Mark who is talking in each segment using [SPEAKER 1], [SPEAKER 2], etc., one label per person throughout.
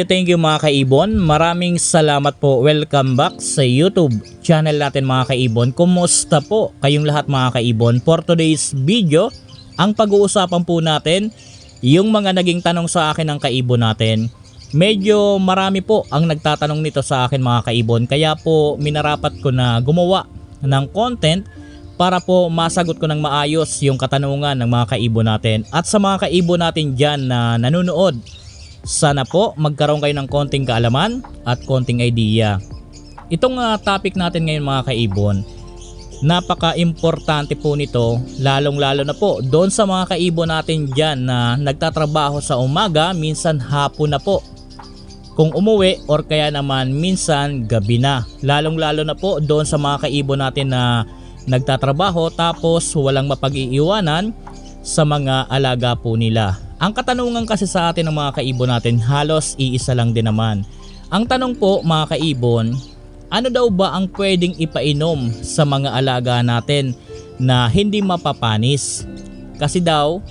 [SPEAKER 1] Thank you mga kaibon. Maraming salamat po. Welcome back sa YouTube channel natin mga kaibon. Kumusta po kayong lahat mga kaibon? For today's video, ang pag-uusapan po natin, yung mga naging tanong sa akin ng kaibon natin. Medyo marami po ang nagtatanong nito sa akin mga kaibon. Kaya po minarapat ko na gumawa ng content para po masagot ko ng maayos yung katanungan ng mga kaibon natin. At sa mga kaibon natin dyan na nanonood, sana po magkaroon kayo ng konting kaalaman at konting idea. Itong topic natin ngayon mga kaibon, napaka-importante po nito, lalong-lalo na po doon sa mga kaibon natin dyan na nagtatrabaho sa umaga, minsan hapon na po kung umuwi, or kaya naman minsan gabi na. Lalong-lalo na po doon sa mga kaibon natin na nagtatrabaho tapos walang mapag-iiwanan sa mga alaga po nila. Ang katanungan kasi sa atin ng mga kaibon natin halos iisa lang din naman. Ang tanong po mga kaibon, ano daw ba ang pwedeng ipainom sa mga alaga natin na hindi mapapanis? Kasi daw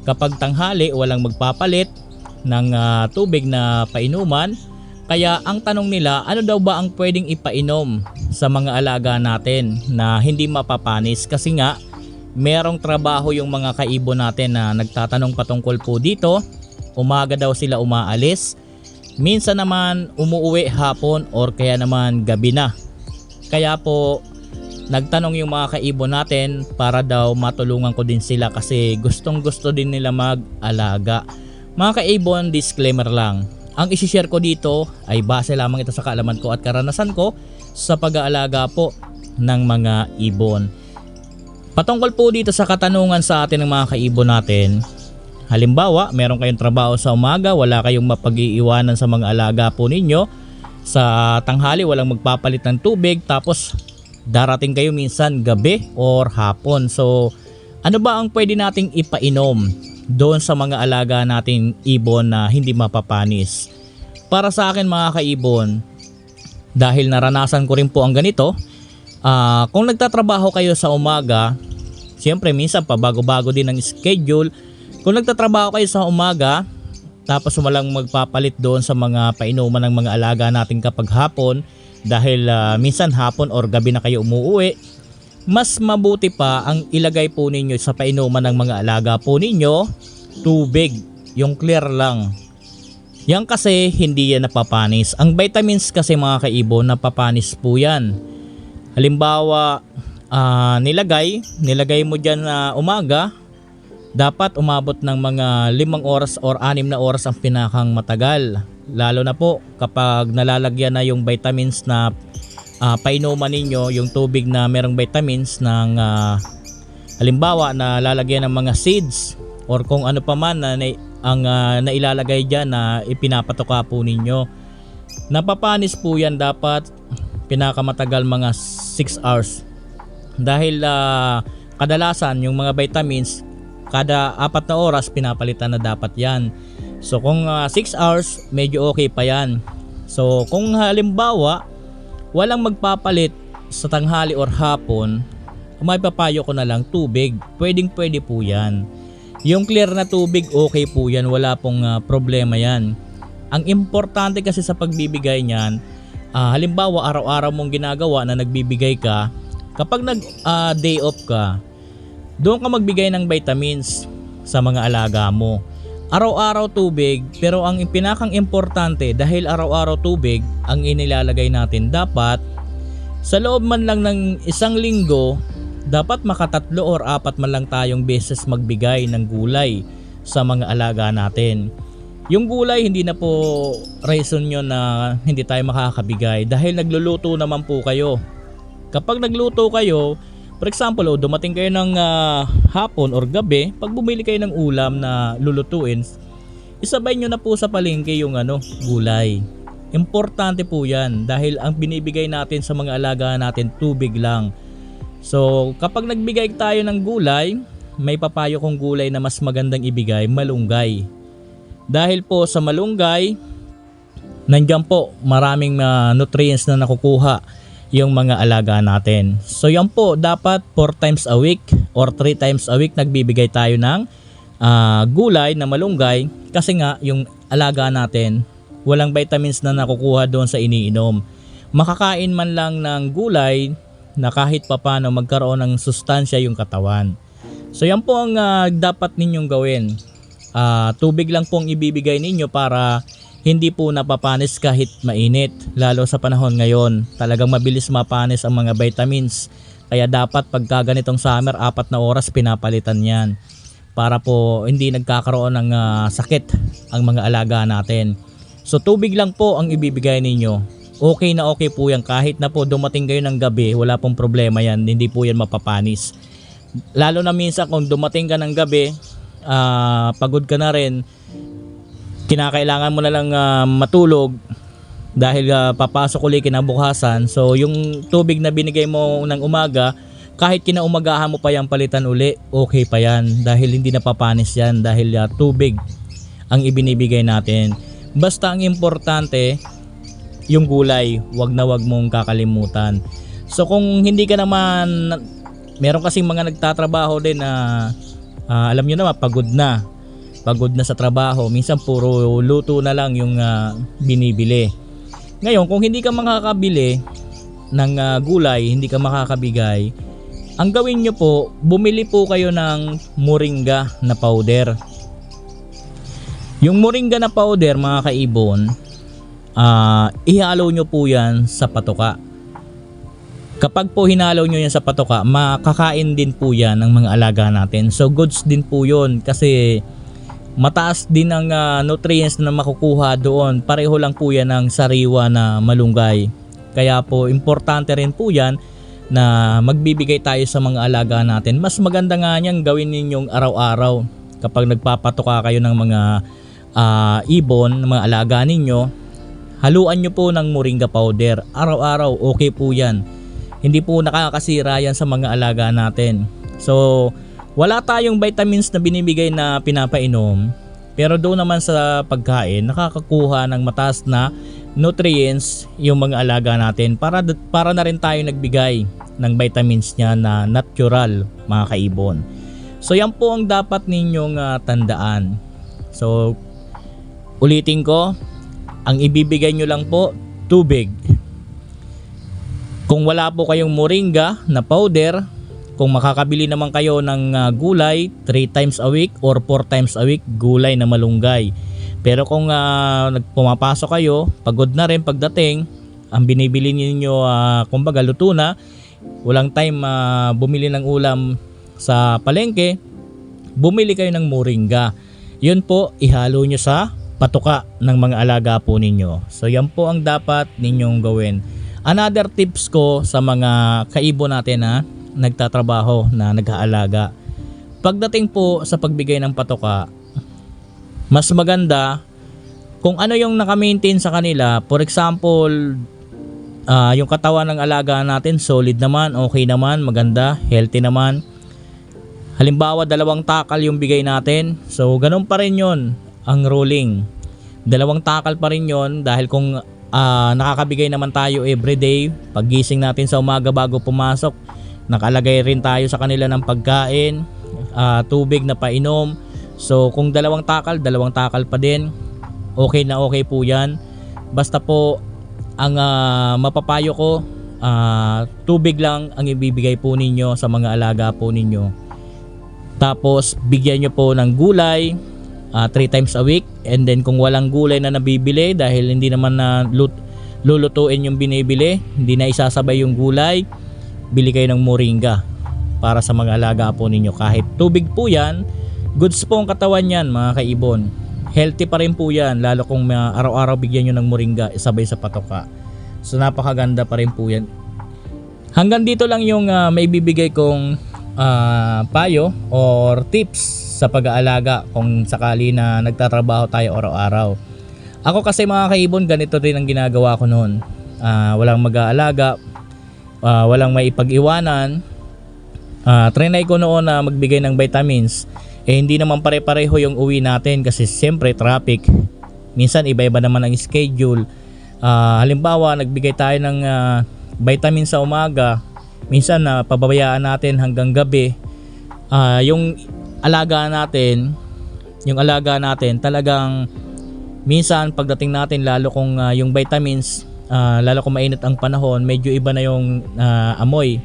[SPEAKER 1] kapag tanghali walang magpapalit ng tubig na painuman. Kaya ang tanong nila, ano daw ba ang pwedeng ipainom sa mga alaga natin na hindi mapapanis? Kasi nga merong trabaho yung mga kaibon natin na nagtatanong patungkol po dito. Umaga daw sila umaalis, minsan naman umuuwi hapon or kaya naman gabi na. Kaya po nagtanong yung mga kaibon natin para daw matulungan ko din sila kasi gustong gusto din nila mag-alaga. Mga kaibon, disclaimer lang, ang isi-share ko dito ay base lamang ito sa kaalaman ko at karanasan ko sa pag-aalaga po ng mga ibon. Patungkol po dito sa katanungan sa atin ng mga kaibon natin, halimbawa meron kayong trabaho sa umaga, wala kayong mapag-iiwanan sa mga alaga po ninyo, sa tanghali walang magpapalit ng tubig, tapos darating kayo minsan gabi or hapon. So ano ba ang pwede nating ipainom doon sa mga alaga nating ibon na hindi mapapanis? Para sa akin mga kaibon, dahil naranasan ko rin po ang ganito, kung nagtatrabaho kayo sa umaga, siyempre minsan pabago-bago din ang schedule. Kung nagtatrabaho kayo sa umaga tapos walang magpapalit doon sa mga painuman ng mga alaga natin kapag hapon, dahil minsan hapon or gabi na kayo umuwi, mas mabuti pa ang ilagay po ninyo sa painuman ng mga alaga po ninyo tubig, yung clear lang. Yan kasi hindi yan napapanis. Ang vitamins kasi mga kaibon, napapanis po yan. Halimbawa, nilagay mo dyan na umaga, dapat umabot ng mga 5 oras or 6 na oras ang pinakang matagal. Lalo na po kapag nalalagyan na yung vitamins na painuman ninyo, yung tubig na merong vitamins ng halimbawa na lalagyan ng mga seeds or kung ano pa man na ang nailalagay dyan na ipinapatoka po ninyo. Napapanis po yan, dapat pinakamatagal mga 6 hours. Dahil kadalasan yung mga vitamins kada 4 na oras pinapalitan na dapat yan. So kung 6 hours medyo okay pa yan. So kung halimbawa walang magpapalit sa tanghali or hapon, may papayo ko na lang tubig. Pwede po yan. Yung clear na tubig okay po yan, wala pong problema yan. Ang importante kasi sa pagbibigay niyan, halimbawa araw-araw mong ginagawa na nagbibigay ka, kapag day off ka, doon ka magbigay ng vitamins sa mga alaga mo. Araw-araw tubig, pero ang pinakang importante, dahil araw-araw tubig ang inilalagay natin, dapat sa loob man lang ng 1 linggo, dapat makatatlo or 4 man lang tayong beses magbigay ng gulay sa mga alaga natin. Yung gulay, hindi na po reason yun na hindi tayo makakabigay dahil nagluluto naman po kayo. Kapag nagluto kayo, for example, dumating kayo ng hapon or gabi, pag bumili kayo ng ulam na lulutuin, isabay nyo na po sa palengke yung gulay. Importante po yan dahil ang binibigay natin sa mga alaga natin tubig lang. So kapag nagbigay tayo ng gulay, may papayo kong gulay na mas magandang ibigay, malunggay. Dahil po sa malunggay, nandiyan po maraming nutrients na nakukuha yung mga alaga natin. So yan po, dapat 4 times a week or 3 times a week nagbibigay tayo ng gulay na malunggay, kasi nga yung alaga natin, walang vitamins na nakukuha doon sa iniinom. Makakain man lang ng gulay na kahit papano magkaroon ng sustansya yung katawan. So yan po ang dapat ninyong gawin. Tubig lang pong ibibigay ninyo para hindi po napapanis kahit mainit. Lalo sa panahon ngayon, talagang mabilis mapanis ang mga vitamins. Kaya dapat pagka ganitong summer, 4 na oras pinapalitan yan. Para po hindi nagkakaroon ng sakit ang mga alaga natin. So tubig lang po ang ibibigay ninyo. Okay na okay po yan. Kahit na po dumating kayo ng gabi, wala pong problema yan. Hindi po yan mapapanis. Lalo na minsan kung dumating ka ng gabi, pagod ka na rin, kinakailangan mo na lang matulog dahil papasok ulit kinabukasan. So yung tubig na binigay mo ng umaga, kahit kinaumagahan mo pa yung palitan uli, okay pa yan dahil hindi napapanis yan dahil tubig ang ibinibigay natin. Basta ang importante, yung gulay, wag na wag mong kakalimutan. So kung hindi ka naman, meron kasing mga nagtatrabaho din na alam nyo naman, pagod na sa trabaho, minsan puro luto na lang yung binibili. Ngayon kung hindi ka makakabili ng gulay, hindi ka makakabigay, ang gawin nyo po, bumili po kayo ng moringa na powder. Yung moringa na powder mga kaibon, ihalo nyo po yan sa patoka. Kapag po hinalo nyo yan sa patoka, makakain din po yan ng mga alaga natin. So goods din po yun kasi mataas din ang nutrients na makukuha doon. Pareho lang po yan ng sariwa na malunggay. Kaya po importante rin po yan na magbibigay tayo sa mga alaga natin. Mas maganda nga niyang gawin ninyong araw-araw. Kapag nagpapatoka kayo ng mga ibon, mga alaga ninyo, haluan nyo po ng moringa powder. Araw-araw, okay po yan. Hindi po nakakasira yan sa mga alaga natin. So, wala tayong vitamins na binibigay na pinapainom. Pero doon naman sa pagkain, nakakakuha ng mataas na nutrients yung mga alaga natin. Para na rin tayo nagbigay ng vitamins niya na natural, mga kaibon. So, yan po ang dapat ninyong tandaan. So, ulitin ko, ang ibibigay nyo lang po, tubig. Kung wala po kayong moringa na powder, kung makakabili naman kayo ng gulay 3 times a week or 4 times a week, gulay na malunggay. Pero kung pumapasok kayo, pagod na rin pagdating, ang binibili niyo kumbaga luto na, walang time bumili ng ulam sa palengke, bumili kayo ng moringa. Yun po, ihalo nyo sa patuka ng mga alaga po ninyo. So yan po ang dapat ninyong gawin. Another tips ko sa mga kaibon natin na nagtatrabaho, na nag-aalaga. Pagdating po sa pagbigay ng patuka, mas maganda kung ano yung naka-maintain sa kanila. For example, yung katawan ng alaga natin solid naman, okay naman, maganda, healthy naman. Halimbawa 2 takal yung bigay natin. So ganun pa rin yun ang ruling. 2 takal pa rin yun dahil kung nakakabigay naman tayo everyday, paggising natin sa umaga bago pumasok, nakalagay rin tayo sa kanila ng pagkain, tubig na painom. So kung 2 takal pa din, okay na okay po yan. Basta po ang mapapayo ko, tubig lang ang ibibigay po ninyo sa mga alaga po ninyo. Tapos bigyan nyo po ng gulay 3 times a week. And then kung walang gulay na nabibili dahil hindi naman na lulutuin yung binibili, hindi na isasabay yung gulay, bili kayo ng moringa para sa mga alaga po ninyo. Kahit tubig po yan, goods po ang katawan yan mga kaibon. Healthy pa rin po yan, lalo kung araw-araw bigyan nyo ng moringa isabay sa patoka. So napakaganda pa rin po yan. Hanggang dito lang yung maibibigay kong payo or tips sa pag-aalaga kung sakali na nagtatrabaho tayo araw-araw. Ako kasi mga kaibon, ganito rin ang ginagawa ko noon. Walang mag-aalaga, walang maipag-iwanan. Trinay ko noon na magbigay ng vitamins. Hindi naman pare-pareho yung uwi natin kasi siyempre traffic. Minsan iba-iba naman ang schedule. Halimbawa, nagbigay tayo ng vitamin sa umaga, minsan pababayaan natin hanggang gabi. Yung alaga natin talagang Minsan pagdating natin, lalo kung yung vitamins, lalo kung mainit ang panahon, medyo iba na yung amoy.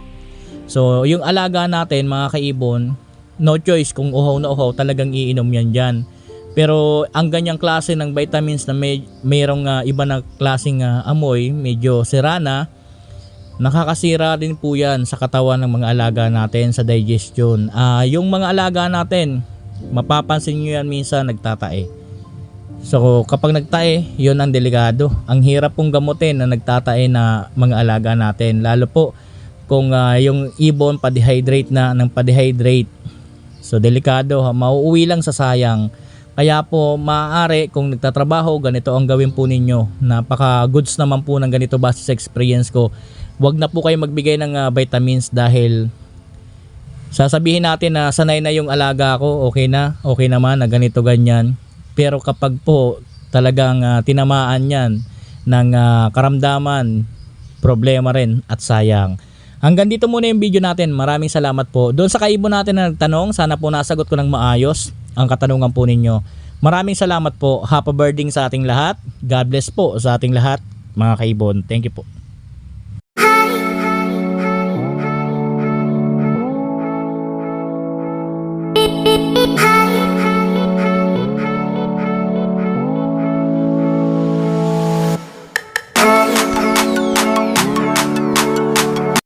[SPEAKER 1] So yung alaga natin mga kaibon, no choice, kung uhaw na uhaw talagang iinom yan dyan. Pero ang ganyang klase ng vitamins na mayroong iba na klaseng amoy, medyo sira na, nakakasira din po yan sa katawan ng mga alaga natin, sa digestion. Yung mga alaga natin, mapapansin nyo yan minsan nagtatae. So kapag nagtae, yun ang delikado. Ang hirap pong gamutin na nagtatae na mga alaga natin. Lalo po kung yung ibon pa-dehydrate na ng pa-dehydrate. So delikado, mauuwi lang sa sayang. Kaya po maaari kung nagtatrabaho, ganito ang gawin po ninyo. Napaka goods naman po ng ganito base sa experience ko. Huwag na po kayo magbigay ng vitamins dahil sasabihin natin na sanay na yung alaga ko, okay na, okay naman na ganito ganyan. Pero kapag po talagang tinamaan yan ng karamdaman, problema rin at sayang. Hanggang dito muna yung video natin. Maraming salamat po. Doon sa kaibon natin na nagtanong, sana po nasagot ko ng maayos ang katanungan po ninyo. Maraming salamat po. Happy birthday sa ating lahat. God bless po sa ating lahat mga kaibon. Thank you po.